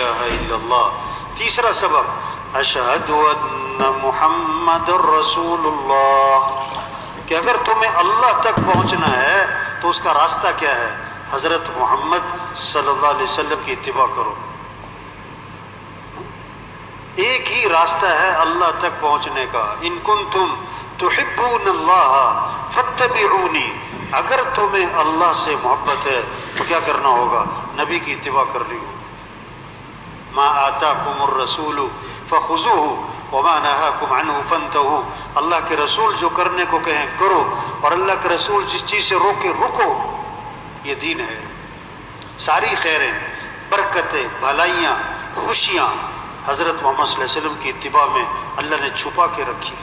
الہ الا اللہ۔ تیسرا سبق اشہد ان محمد الرسول اللہ، کہ اگر تمہیں اللہ تک پہنچنا ہے تو اس کا راستہ کیا ہے؟ حضرت محمد صلی اللہ علیہ وسلم کی اتباع کرو۔ ایک ہی راستہ ہے اللہ تک پہنچنے کا، ان کنتم تحبون اللہ فاتبعونی، اگر تمہیں اللہ سے محبت ہے تو کیا کرنا ہوگا؟ نبی کی اتباع کرنی ہوگی۔ ما آتاکم الرسول فخذوہ وما نہاکم عنہ فانتہوا، اللہ کے رسول جو کرنے کو کہیں کرو، اور اللہ کے رسول جس چیز سے روکے رکو، یہ دین ہے۔ ساری خیریں، برکتیں، بھلائیاں، خوشیاں حضرت محمد صلی اللہ علیہ وسلم کی اتباع میں اللہ نے چھپا کے رکھی۔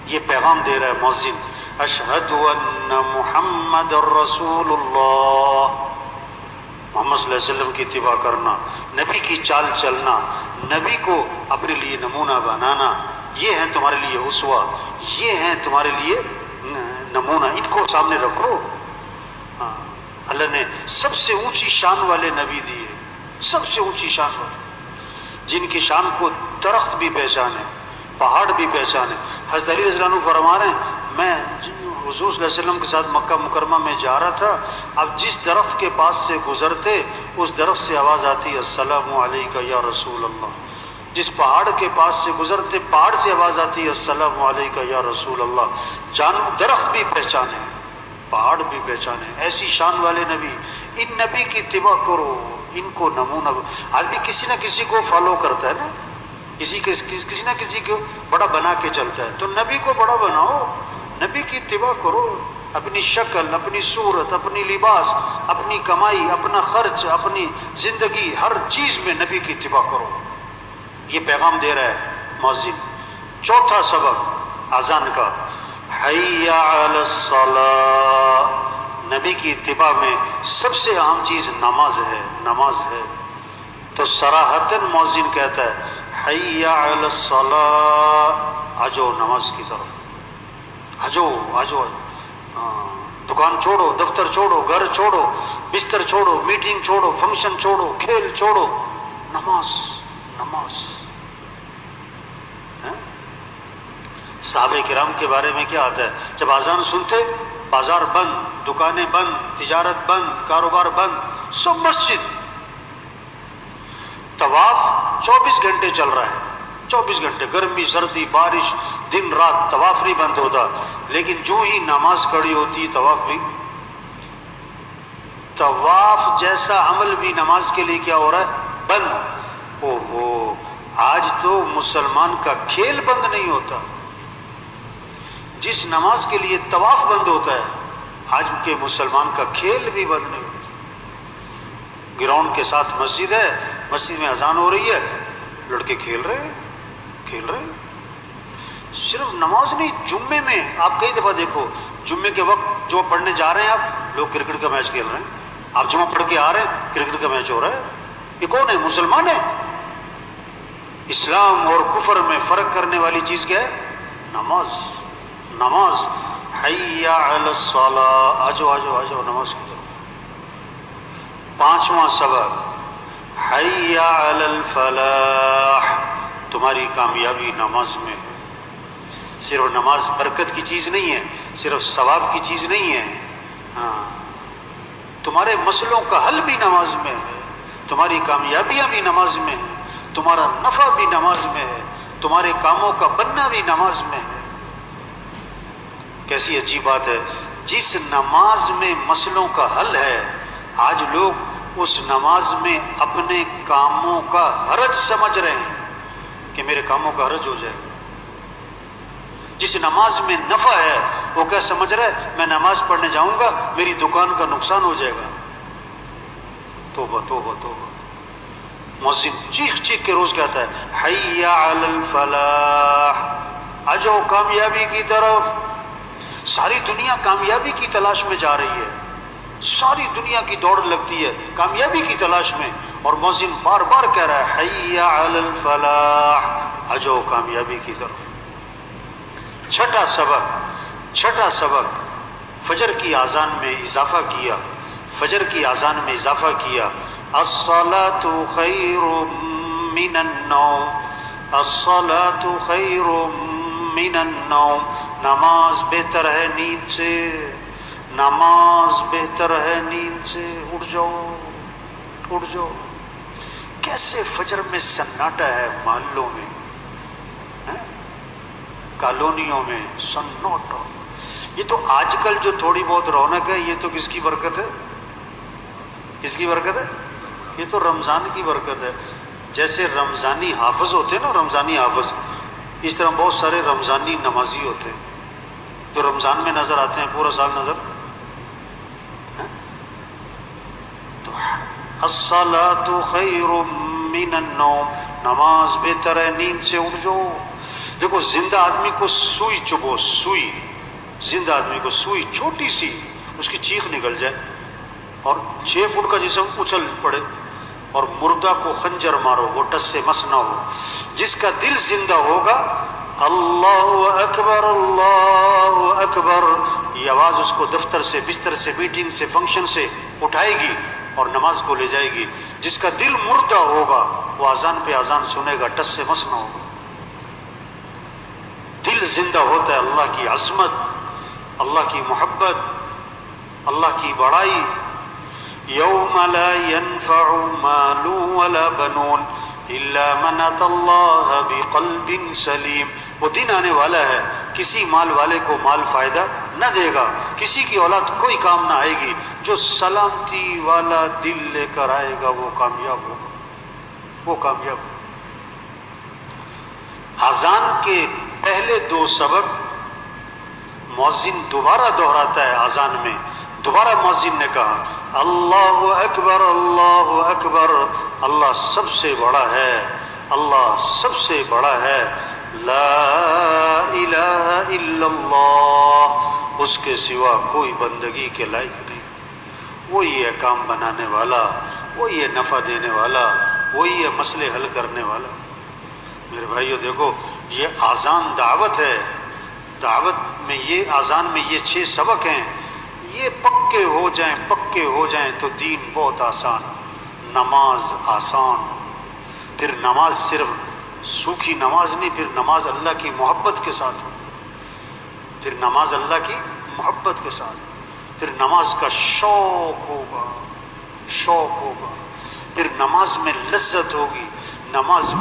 یہ پیغام دے رہا ہے مؤذن، اشہد ان محمد الرسول اللہ، محمد صلی اللہ علیہ وسلم کی اتباع کرنا، نبی کی چال چلنا، نبی کو اپنے لیے نمونہ بنانا، یہ ہیں تمہارے لیے اسوہ، یہ ہیں تمہارے لیے نمونہ، ان کو سامنے رکھو۔ اللہ نے سب سے اونچی شان والے نبی دیے، سب سے اونچی شان والے، جن کی شان کو درخت بھی پہچانے، پہاڑ بھی پہچانے۔ حضرت علی رضی اللہ عنہ فرما رہے ہیں، میں حضور صلی اللہ علیہ وسلم کے ساتھ مکہ مکرمہ میں جا رہا تھا، اب جس درخت کے پاس سے گزرتے اس درخت سے آواز آتی السلام علیکہ یا رسول اللہ، جس پہاڑ کے پاس سے گزرتے پہاڑ سے آواز آتی السلام علیکہ یا رسول اللہ۔ درخت بھی پہچانے، پہاڑ بھی پہچانے، ایسی شان والے نبی، ان نبی کی اتباع کرو، ان کو نمونہ۔ آدمی کسی نہ کسی کو فالو کرتا ہے نا، کسی نہ کسی کو بڑا بنا کے چلتا ہے، تو نبی کو بڑا بناؤ، نبی کی اتباع کرو، اپنی شکل، اپنی صورت، اپنی لباس، اپنی کمائی، اپنا خرچ، اپنی زندگی، ہر چیز میں نبی کی اتباع کرو۔ یہ پیغام دے رہا ہے مؤذن۔ چوتھا سبق اذان کا، حی علی الصلاۃ، نبی کی اتباع میں سب سے اہم چیز نماز ہے، نماز ہے۔ تو صراحتاً مؤذن کہتا ہے حی علی الصلاۃ، آجو نماز کی طرف، آجو آجو، دکان چھوڑو، دفتر چھوڑو، گھر چھوڑو، بستر چھوڑو، میٹنگ چھوڑو، فنکشن چھوڑو، کھیل چھوڑو، نماز، نماز۔ صحابہ کرام کے بارے میں کیا آتا ہے؟ جب اذان سنتے بازار بند، دکانیں بند، تجارت بند، کاروبار بند، سب مسجد۔ طواف 24 گھنٹے چل رہا ہے، 24 گھنٹے، گرمی سردی بارش دن رات، طواف نہیں بند ہوتا، لیکن جو ہی نماز کھڑی ہوتی طواف بھی، طواف جیسا عمل بھی نماز کے لیے کیا ہو رہا ہے؟ بند۔ اوہو، آج تو مسلمان کا کھیل بند نہیں ہوتا، جس نماز کے لیے طواف بند ہوتا ہے آج کے مسلمان کا کھیل بھی بند نہیں ہوتا۔ گراؤنڈ کے ساتھ مسجد ہے، مسجد میں اذان ہو رہی ہے، لڑکے کھیل رہے ہیں، کھیل رہے ہیں۔ صرف نماز نہیں، جمعے میں آپ کئی دفعہ دیکھو، جمعے کے وقت جو پڑھنے جا رہے ہیں آپ لوگ کرکٹ کا میچ کھیل رہے ہیں، آپ جمعہ پڑھ کے آ رہے ہیں کرکٹ کا میچ ہو رہا ہے۔ یہ کون ہے؟ مسلمان ہے۔ اسلام اور کفر میں فرق کرنے والی چیز کیا ہے؟ نماز، نماز۔ حی علی الصلاۃ، آجو آجو آجو نماز کی طرف۔ پانچواں سبق حی علی الفلاح، تمہاری کامیابی نماز میں ہے۔ صرف نماز برکت کی چیز نہیں ہے، صرف ثواب کی چیز نہیں ہے، ہاں، تمہارے مسئلوں کا حل بھی نماز میں ہے، تمہاری کامیابیاں بھی نماز میں ہے، تمہارا نفع بھی نماز میں ہے، تمہارے کاموں کا بننا بھی نماز میں ہے۔ کیسی عجیب بات ہے، جس نماز میں مسئلوں کا حل ہے، آج لوگ اس نماز میں اپنے کاموں کا حرج سمجھ رہے ہیں کہ میرے کاموں کا حرج ہو جائے۔ جس نماز میں نفع ہے وہ کیا سمجھ رہا ہے؟ میں نماز پڑھنے جاؤں گا میری دکان کا نقصان ہو جائے گا۔ توبہ توبہ توبہ۔ مؤذن چیخ چیخ کے روز کہتا ہے حی علی الفلاح، آجو کامیابی کی طرف۔ ساری دنیا کامیابی کی تلاش میں جا رہی ہے، ساری دنیا کی دوڑ لگتی ہے کامیابی کی تلاش میں، اور مؤذن بار بار کہہ رہا ہے حی علی الفلاح، آجو کامیابی کی طرف۔ چھٹا سبق فجر کی اذان میں اضافہ کیا، فجر کی اذان میں اضافہ کیا۔ الصلاۃ خیر من النوم، الصلاۃ خیر من النوم، نماز بہتر ہے نیند سے، نماز بہتر ہے نیند سے۔ اٹھ جاؤ اٹھ جاؤ۔ کیسے فجر میں سناٹا ہے محلوں میں، کالونیوں میں سناٹا۔ یہ تو آج کل جو تھوڑی بہت رونق ہے، یہ تو کس کی برکت ہے؟ کس کی برکت ہے؟ یہ تو رمضان کی برکت ہے۔ جیسے رمضانی حافظ ہوتے ہیں نا، رمضانی حافظ، اس طرح بہت سارے رمضانی نمازی ہوتے ہیں جو رمضان میں نظر آتے ہیں، پورا سال نظر۔ تو الصلاۃ خیر من النوم، نماز بہتر ہے نیند سے، اٹھ جاؤ۔ دیکھو زندہ آدمی کو سوئی چبھو، سوئی، زندہ آدمی کو سوئی چھوٹی سی، اس کی چیخ نکل جائے اور 6 فٹ کا جسم اچھل پڑے، اور مردہ کو خنجر مارو، وہ ٹس سے مس نہ ہو۔ جس کا دل زندہ ہوگا، اللہ اکبر اللہ اکبر، یہ آواز اس کو دفتر سے، بستر سے، میٹنگ سے، فنکشن سے اٹھائے گی اور نماز کو لے جائے گی۔ جس کا دل مردہ ہوگا وہ اذان پہ اذان سنے گا، ٹس سے مس نہ ہوگا۔ دل زندہ ہوتا ہے اللہ کی عظمت، اللہ کی محبت، اللہ کی بڑائی۔ یوم لا ينفع مال ولا بنون الا من اتى الله بقلب سلیم، وہ دن آنے والا ہے کسی مال والے کو مال فائدہ نہ دے گا، کسی کی اولاد کوئی کام نہ آئے گی، جو سلامتی والا دل لے کر آئے گا وہ کامیاب ہوگا، وہ کامیاب ہوگا۔ اذان کے پہلے 2 سبق مؤذن دوبارہ دہراتا ہے اذان میں۔ دوبارہ مؤذن نے کہا اللہ اکبر اللہ اکبر، اللہ سب سے بڑا ہے، اللہ سب سے بڑا ہے، لا الہ الا اللہ، اس کے سوا کوئی بندگی کے لائق نہیں، وہی ہے کام بنانے والا، وہی ہے نفع دینے والا، وہی ہے مسئلے حل کرنے والا۔ میرے بھائیو دیکھو، یہ اذان دعوت ہے، دعوت میں یہ اذان میں یہ 6 سبق ہیں، یہ پکے ہو جائیں، پکے ہو جائیں تو دین بہت آسان، نماز آسان۔ پھر نماز صرف سوکھی نماز نہیں، پھر نماز اللہ کی محبت کے ساتھ ہو، پھر نماز اللہ کی محبت کے ساتھ، پھر نماز کا شوق ہوگا، شوق ہوگا، پھر نماز میں لذت ہوگی، نماز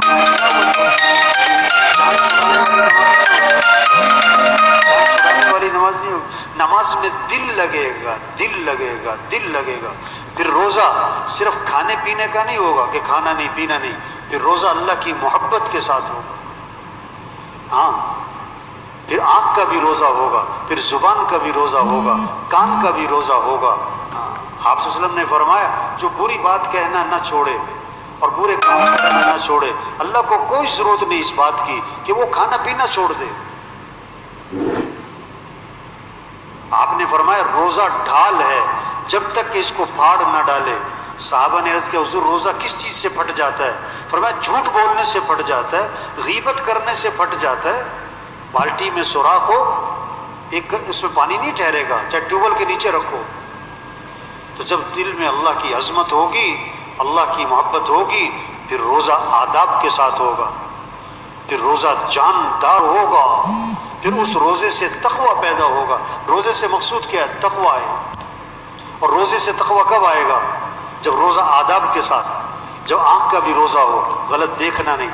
والی نماز نہیں ہوگی، نماز میں دل لگے گا، دل لگے گا، دل لگے گا۔ پھر روزہ صرف کھانے پینے کا نہیں ہوگا کہ کھانا نہیں پینا نہیں، پھر روزہ اللہ کی محبت کے ساتھ ہوگا۔ ہاں، پھر آنکھ کا بھی روزہ ہوگا، پھر زبان کا بھی روزہ ہوگا، کان کا بھی روزہ ہوگا۔ آپ صلی اللہ علیہ وسلم نے فرمایا جو بری بات کہنا نہ چھوڑے اور برے کام کرنا نہ چھوڑے، اللہ کو کوئی ضرورت نہیں اس بات کی کہ وہ کھانا پینا چھوڑ دے۔ آپ نے فرمایا روزہ ڈھال ہے، جب تک کہ اس کو پھاڑ نہ ڈالے۔ صحابہ نے عرض کیا حضور روزہ کس چیز سے پھٹ جاتا ہے؟ فرمایا جھوٹ بولنے سے پھٹ جاتا ہے، غیبت کرنے سے پھٹ جاتا ہے۔ بالٹی میں سوراخ ہو، ایک اس میں پانی نہیں ٹھہرے گا، چاہے ٹیوب ویل کے نیچے رکھو۔ تو جب دل میں اللہ کی عظمت ہوگی، اللہ کی محبت ہوگی، پھر روزہ آداب کے ساتھ ہوگا، پھر روزہ جاندار ہوگا، پھر اس روزے سے تقوی پیدا ہوگا۔ روزے سے مقصود کیا ہے؟ تقوی ہے۔ اور روزے سے تقوی کب آئے گا؟ جب روزہ آداب کے ساتھ، جب آنکھ کا بھی روزہ ہو، غلط دیکھنا نہیں،